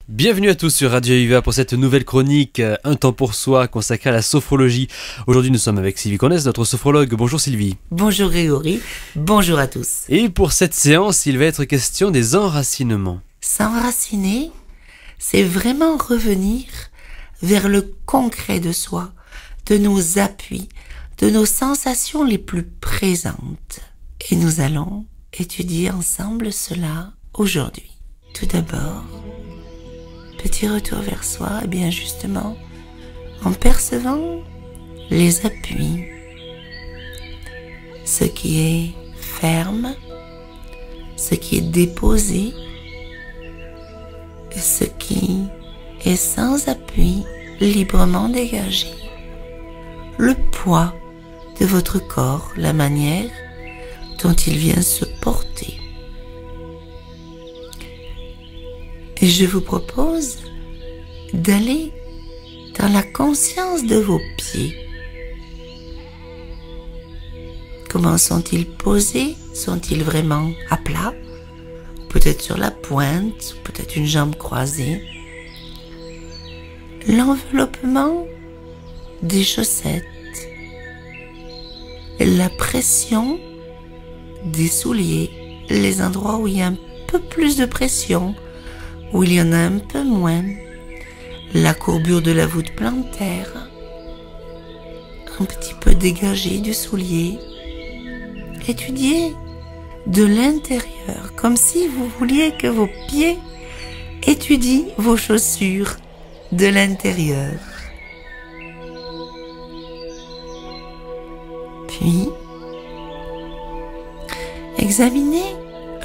Bienvenue à tous sur Radio Viva pour cette nouvelle chronique Un temps pour soi consacrée à la sophrologie. Aujourd'hui nous sommes avec Sylvie Cornès, notre sophrologue. Bonjour Sylvie. Bonjour Grégory, bonjour à tous. Et pour cette séance, il va être question des enracinements. S'enraciner, c'est vraiment revenir vers le concret de soi, de nos appuis, de nos sensations les plus présentes. Et nous allons étudier ensemble cela aujourd'hui. Tout d'abord, petit retour vers soi, et bien justement, en percevant les appuis, ce qui est ferme, ce qui est déposé, et ce qui est sans appui, librement dégagé. Le poids de votre corps, la manière dont il vient se porter. Et je vous propose d'aller dans la conscience de vos pieds. Comment sont-ils posés? Sont-ils vraiment à plat? Peut-être sur la pointe, peut-être une jambe croisée. L'enveloppement des chaussettes. La pression des souliers. Les endroits où il y a un peu plus de pression, où il y en a un peu moins, la courbure de la voûte plantaire, un petit peu dégagée du soulier. Étudiez de l'intérieur, comme si vous vouliez que vos pieds étudient vos chaussures de l'intérieur. Puis, examinez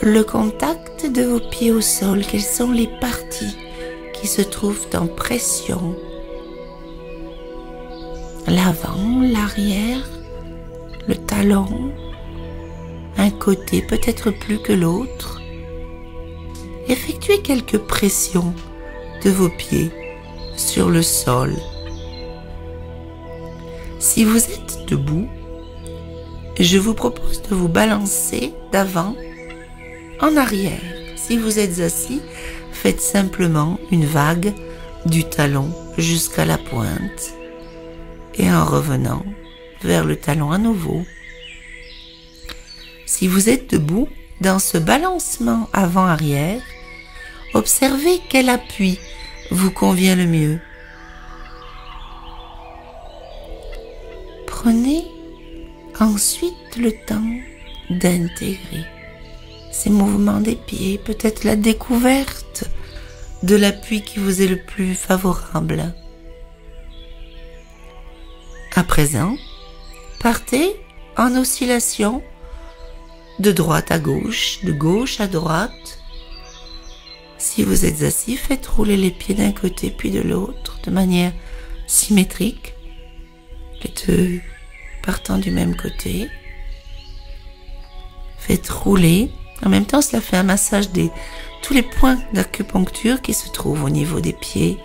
le contact de vos pieds au sol. Quelles sont les parties qui se trouvent en pression? L'avant, l'arrière, le talon, un côté peut-être plus que l'autre. Effectuez quelques pressions de vos pieds sur le sol. Si vous êtes debout, je vous propose de vous balancer d'avant en arrière. Si vous êtes assis, faites simplement une vague du talon jusqu'à la pointe et en revenant vers le talon à nouveau. Si vous êtes debout, dans ce balancement avant-arrière, observez quel appui vous convient le mieux. Prenez ensuite le temps d'intégrer ces mouvements des pieds, peut-être la découverte de l'appui qui vous est le plus favorable. À présent, partez en oscillation de droite à gauche, de gauche à droite. Si vous êtes assis, faites rouler les pieds d'un côté puis de l'autre de manière symétrique, les deux partant du même côté. Faites rouler. En même temps, cela fait un massage de tous les points d'acupuncture qui se trouvent au niveau des pieds.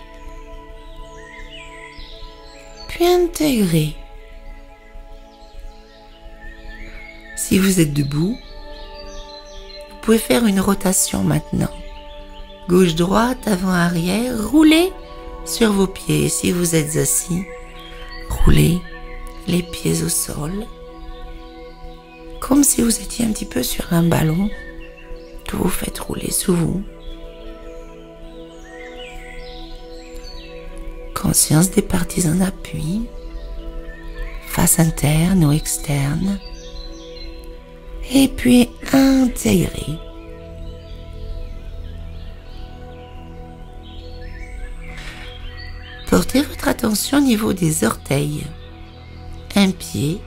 Puis intégrez. Si vous êtes debout, vous pouvez faire une rotation maintenant. Gauche-droite, avant-arrière, roulez sur vos pieds. Si vous êtes assis, roulez les pieds au sol, comme si vous étiez un petit peu sur un ballon que vous faites rouler sous vous. Conscience des parties en appui, face interne ou externe, et puis intégrer. Portez votre attention au niveau des orteils, un pied,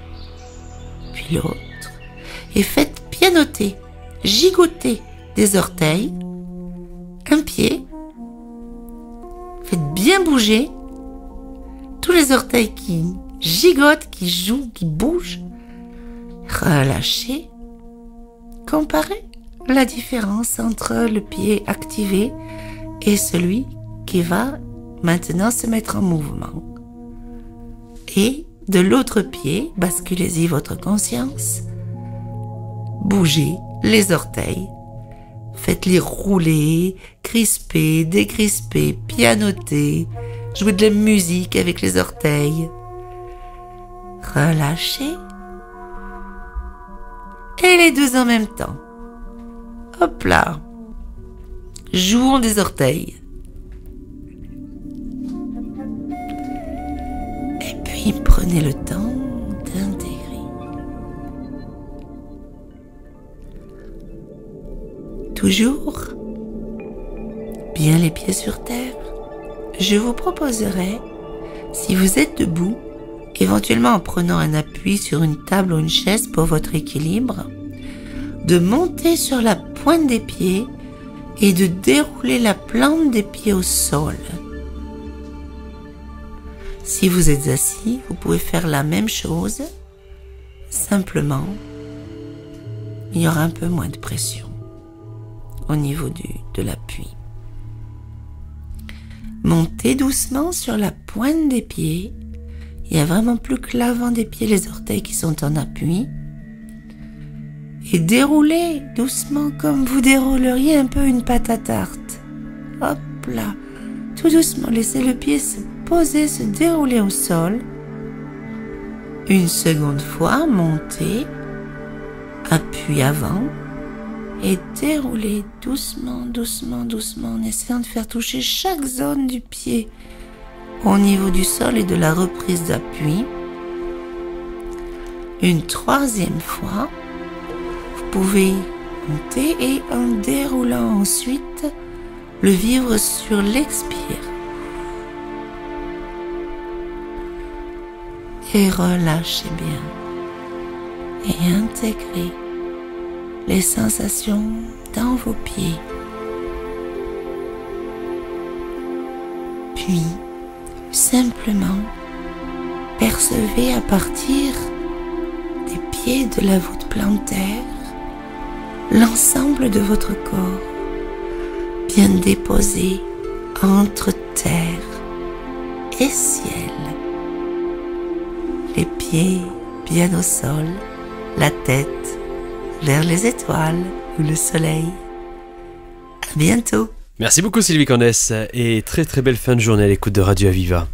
puis l'autre, et faites pianoter, gigoter des orteils, un pied, faites bien bouger tous les orteils qui gigotent, qui jouent, qui bougent, relâchez, comparez la différence entre le pied activé et celui qui va maintenant se mettre en mouvement. Et de l'autre pied, basculez-y votre conscience. Bougez les orteils. Faites-les rouler, crisper, décrisper, pianoter, jouer de la musique avec les orteils. Relâchez. Et les deux en même temps. Hop là. Jouons des orteils. Et puis prenez le temps d'intégrer. Toujours bien les pieds sur terre. Je vous proposerai, si vous êtes debout, éventuellement en prenant un appui sur une table ou une chaise pour votre équilibre, de monter sur la pointe des pieds et de dérouler la plante des pieds au sol. Si vous êtes assis, vous pouvez faire la même chose, simplement, il y aura un peu moins de pression au niveau de l'appui. Montez doucement sur la pointe des pieds. Il n'y a vraiment plus que l'avant des pieds, les orteils qui sont en appui. Et déroulez doucement comme vous dérouleriez un peu une pâte à tarte. Hop là, tout doucement, laissez le pied se poser, se dérouler au sol. Une seconde fois, montez, appui avant et déroulez doucement, doucement, doucement en essayant de faire toucher chaque zone du pied au niveau du sol et de la reprise d'appui. Une troisième fois, vous pouvez monter et en déroulant ensuite, le vivre sur l'expire. Et relâchez bien et intégrez les sensations dans vos pieds. Puis, simplement, percevez à partir des pieds de la voûte plantaire l'ensemble de votre corps bien déposé entre terre et ciel. Les pieds bien au sol, la tête vers les étoiles ou le soleil. À bientôt. Merci beaucoup Sylvie Cornès et très très belle fin de journée à l'écoute de Radio Aviva.